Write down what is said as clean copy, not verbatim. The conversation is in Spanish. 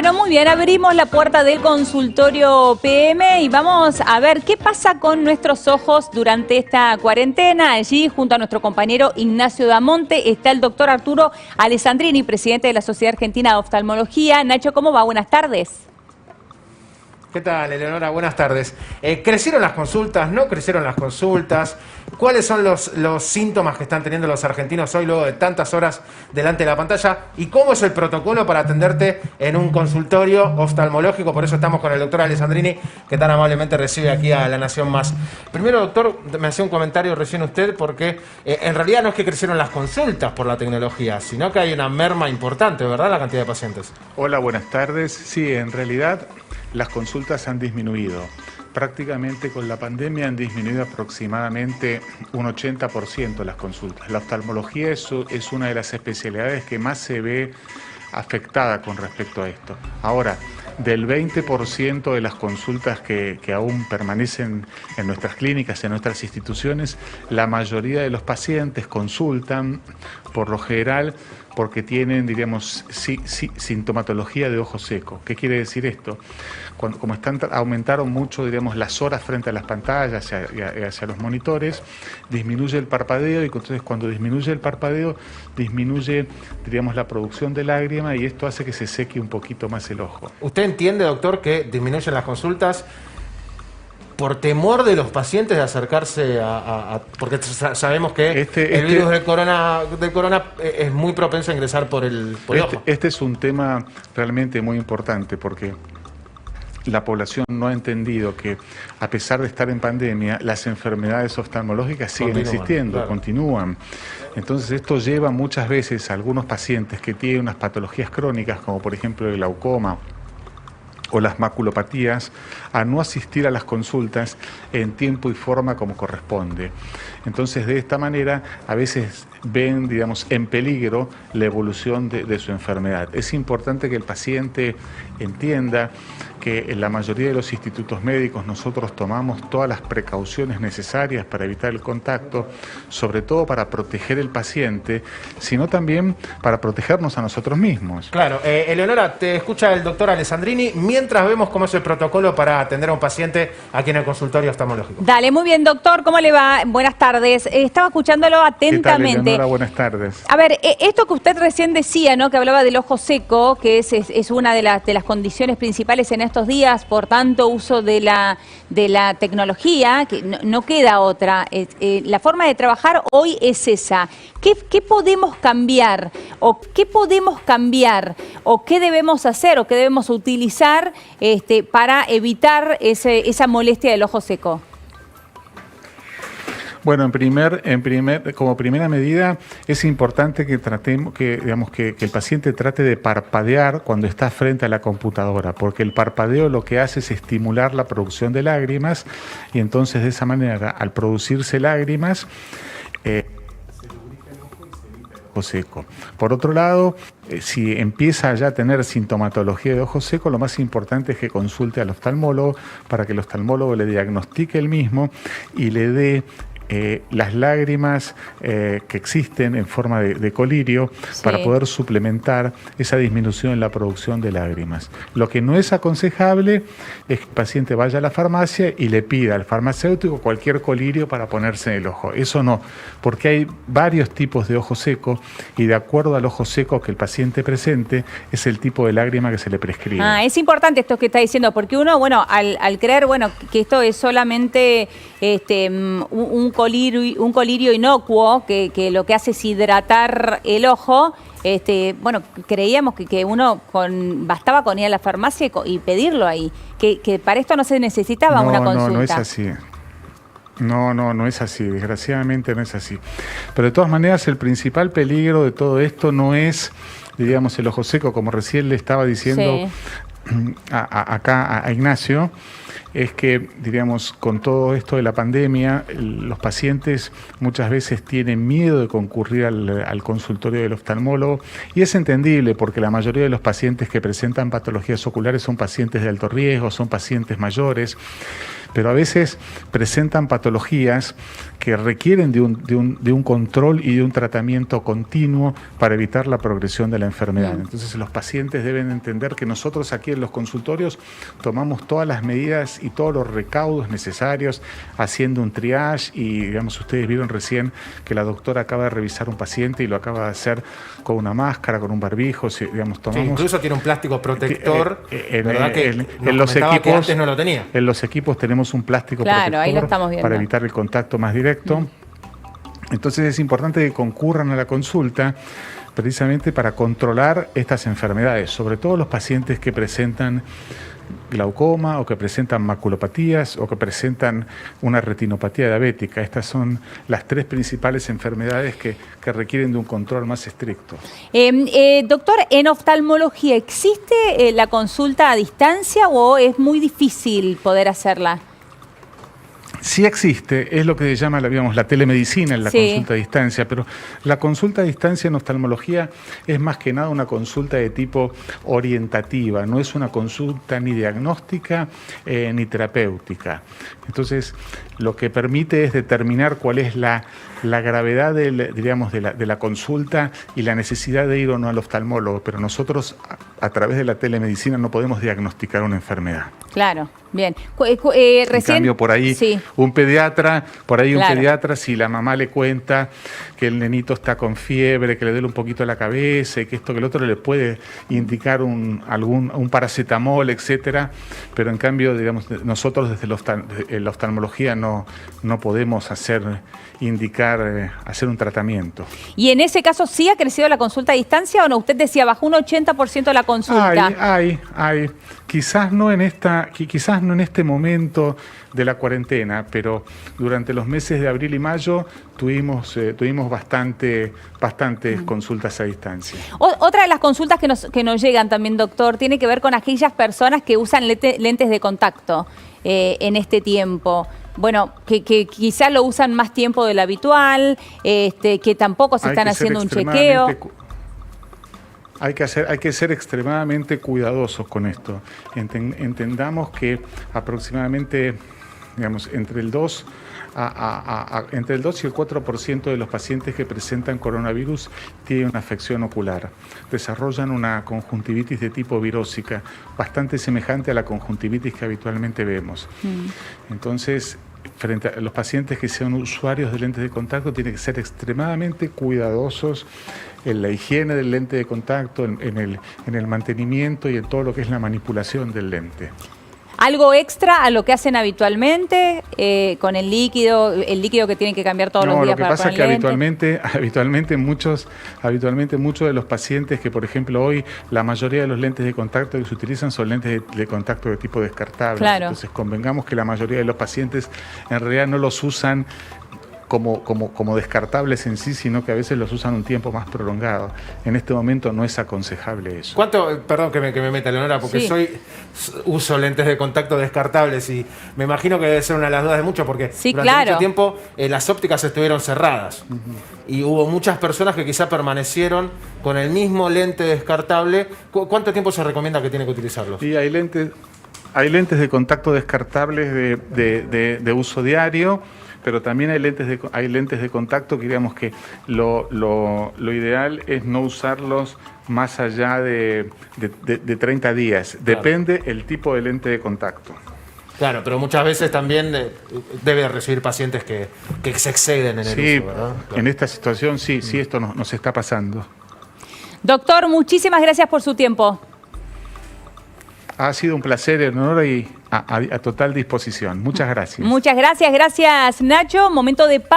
Bueno, muy bien, abrimos la puerta del consultorio PM y vamos a ver qué pasa con nuestros ojos durante esta cuarentena. Allí, junto a nuestro compañero Ignacio Damonte, está el doctor Arturo Alessandrini, presidente de la Sociedad Argentina de Oftalmología. Nacho, ¿cómo va? Buenas tardes. ¿Qué tal, Eleonora? Buenas tardes. ¿Crecieron las consultas? ¿No crecieron las consultas? ¿Cuáles son los síntomas que están teniendo los argentinos hoy luego de tantas horas delante de la pantalla? ¿Y cómo es el protocolo para atenderte en un consultorio oftalmológico? Por eso estamos con el doctor Alessandrini, que tan amablemente recibe aquí a La Nación Más. Primero, doctor, me hacía un comentario recién usted, porque en realidad no es que crecieron las consultas por la tecnología, sino que hay una merma importante, ¿verdad?, la cantidad de pacientes. Hola, buenas tardes. Sí, en realidad las consultas han disminuido. Prácticamente con la pandemia han disminuido aproximadamente un 80% las consultas. La oftalmología es una de las especialidades que más se ve afectada con respecto a esto. Ahora, del 20% de las consultas que aún permanecen en nuestras clínicas, en nuestras instituciones, la mayoría de los pacientes consultan, por lo general, porque tienen, diríamos, sintomatología de ojo seco. ¿Qué quiere decir esto? Como aumentaron mucho, diríamos, las horas frente a las pantallas y hacia los monitores, disminuye el parpadeo, y entonces cuando disminuye el parpadeo, disminuye, diríamos, la producción de lágrima, y esto hace que se seque un poquito más el ojo. ¿Usted entiende, doctor, que disminuyen las consultas por temor de los pacientes de acercarse porque sabemos que el virus del corona es muy propenso a ingresar por el ojo? Este es un tema realmente muy importante, porque la población no ha entendido que, a pesar de estar en pandemia, las enfermedades oftalmológicas siguen existiendo, claro, continúan. Entonces esto lleva muchas veces a algunos pacientes que tienen unas patologías crónicas, como por ejemplo el glaucoma o las maculopatías, a no asistir a las consultas en tiempo y forma como corresponde. Entonces, de esta manera, a veces ven, digamos, en peligro la evolución de su enfermedad. Es importante que el paciente entienda que en la mayoría de los institutos médicos nosotros tomamos todas las precauciones necesarias para evitar el contacto, sobre todo para proteger al paciente, sino también para protegernos a nosotros mismos. Claro. Eleonora, te escucha el doctor Alessandrini, mientras vemos cómo es el protocolo para atender a un paciente aquí en el consultorio oftalmológico. Dale, muy bien, doctor, ¿cómo le va? Buenas tardes. Estaba escuchándolo atentamente. ¿Qué tal, Eleonora? Buenas tardes. A ver, esto que usted recién decía, ¿no?, que hablaba del ojo seco, que es una de las condiciones principales en estos días, por tanto uso de la tecnología, que no queda otra. La forma de trabajar hoy es esa. ¿Qué podemos cambiar? ¿O qué podemos cambiar? ¿O qué debemos hacer? ¿O qué debemos utilizar para evitar esa molestia del ojo seco? Bueno, como primera medida es importante que tratemos, que el paciente trate de parpadear cuando está frente a la computadora, porque el parpadeo lo que hace es estimular la producción de lágrimas, y entonces de esa manera, al producirse lágrimas, se lubrica el ojo y se evita el ojo seco. Por otro lado, si empieza ya a tener sintomatología de ojo seco, lo más importante es que consulte al oftalmólogo para que el oftalmólogo le diagnostique el mismo y le dé las lágrimas que existen en forma de colirio, sí, para poder suplementar esa disminución en la producción de lágrimas. Lo que no es aconsejable es que el paciente vaya a la farmacia y le pida al farmacéutico cualquier colirio para ponerse en el ojo. Eso no, porque hay varios tipos de ojo seco, y de acuerdo al ojo seco que el paciente presente es el tipo de lágrima que se le prescribe. Es importante esto que está diciendo, porque uno, bueno, al creer, bueno, que esto es solamente un colirio inocuo que lo que hace es hidratar el ojo, bueno, creíamos que uno bastaba con ir a la farmacia y pedirlo ahí, que para esto no se necesitaba una consulta. No es así. No es así, desgraciadamente no es así. Pero de todas maneras, el principal peligro de todo esto no es, diríamos, el ojo seco, como recién le estaba diciendo, sí, acá a Ignacio, es que, diríamos, con todo esto de la pandemia, los pacientes muchas veces tienen miedo de concurrir al consultorio del oftalmólogo, y es entendible porque la mayoría de los pacientes que presentan patologías oculares son pacientes de alto riesgo, son pacientes mayores, pero a veces presentan patologías que requieren de un control y de un tratamiento continuo para evitar la progresión de la enfermedad. Entonces los pacientes deben entender que nosotros aquí en los consultorios tomamos todas las medidas y todos los recaudos necesarios, haciendo un triage y, digamos, ustedes vieron recién que la doctora acaba de revisar un paciente y lo acaba de hacer con una máscara, con un barbijo, digamos, tomamos... Sí, incluso tiene un plástico protector, ¿verdad? En los equipos, que antes no lo tenía. En los equipos tenemos un plástico protector, ahí lo estamos viendo, para evitar el contacto más directo. Entonces es importante que concurran a la consulta precisamente para controlar estas enfermedades, sobre todo los pacientes que presentan glaucoma o que presentan maculopatías o que presentan una retinopatía diabética. Estas son las 3 principales enfermedades que requieren de un control más estricto. Doctor, ¿en oftalmología existe la consulta a distancia o es muy difícil poder hacerla? Sí existe, es lo que se llama la telemedicina en la consulta a distancia, pero la consulta a distancia en oftalmología es más que nada una consulta de tipo orientativa, no es una consulta ni diagnóstica ni terapéutica. Entonces, lo que permite es determinar cuál es la gravedad de la consulta y la necesidad de ir o no al oftalmólogo, pero nosotros a través de la telemedicina no podemos diagnosticar una enfermedad. Claro, bien. En cambio, por ahí un pediatra, si la mamá le cuenta que el nenito está con fiebre, que le duele un poquito la cabeza y que esto que el otro, le puede indicar un paracetamol, etcétera, pero en cambio, digamos, nosotros desde la oftalmología no podemos hacer un tratamiento. ¿Y en ese caso sí ha crecido la consulta a distancia o no? Usted decía, bajó un 80% la consulta. Hay. Quizás no en este momento de la cuarentena, pero durante los meses de abril y mayo tuvimos bastantes consultas a distancia. Otra de las consultas que nos llegan también, doctor, tiene que ver con aquellas personas que usan lentes de contacto en este tiempo. Bueno, que quizás lo usan más tiempo del habitual, que tampoco se están haciendo un chequeo. Hay que ser extremadamente cuidadosos con esto. Entendamos que aproximadamente, digamos, entre el 2 y el 4% de los pacientes que presentan coronavirus tienen una afección ocular. Desarrollan una conjuntivitis de tipo virósica, bastante semejante a la conjuntivitis que habitualmente vemos. Entonces, frente a los pacientes que sean usuarios de lentes de contacto, tienen que ser extremadamente cuidadosos en la higiene del lente de contacto, en el mantenimiento y en todo lo que es la manipulación del lente. ¿Algo extra a lo que hacen habitualmente con el líquido que tienen que cambiar todos los días? No, lo que pasa es que habitualmente muchos de los pacientes que, por ejemplo, hoy la mayoría de los lentes de contacto que se utilizan son lentes de contacto de tipo descartable. Claro. Entonces, convengamos que la mayoría de los pacientes en realidad no los usan como descartables en sí, sino que a veces los usan un tiempo más prolongado. En este momento no es aconsejable eso. Perdón que me meta, Leonora, porque uso lentes de contacto descartables y me imagino que debe ser una de las dudas de muchos, porque durante mucho tiempo las ópticas estuvieron cerradas y hubo muchas personas que quizá permanecieron con el mismo lente descartable. ¿Cuánto tiempo se recomienda que tiene que utilizarlos? Sí, hay lentes de contacto descartables de uso diario, pero también hay lentes de contacto que, digamos, que lo ideal es no usarlos más allá de 30 días. Claro. Depende el tipo de lente de contacto. Claro, pero muchas veces también debe recibir pacientes que se exceden en el uso, ¿verdad? Claro. En esta situación sí esto nos está pasando. Doctor, muchísimas gracias por su tiempo. Ha sido un placer, Leonora, y a total disposición. Muchas gracias. Muchas gracias. Gracias, Nacho. Momento de pausa.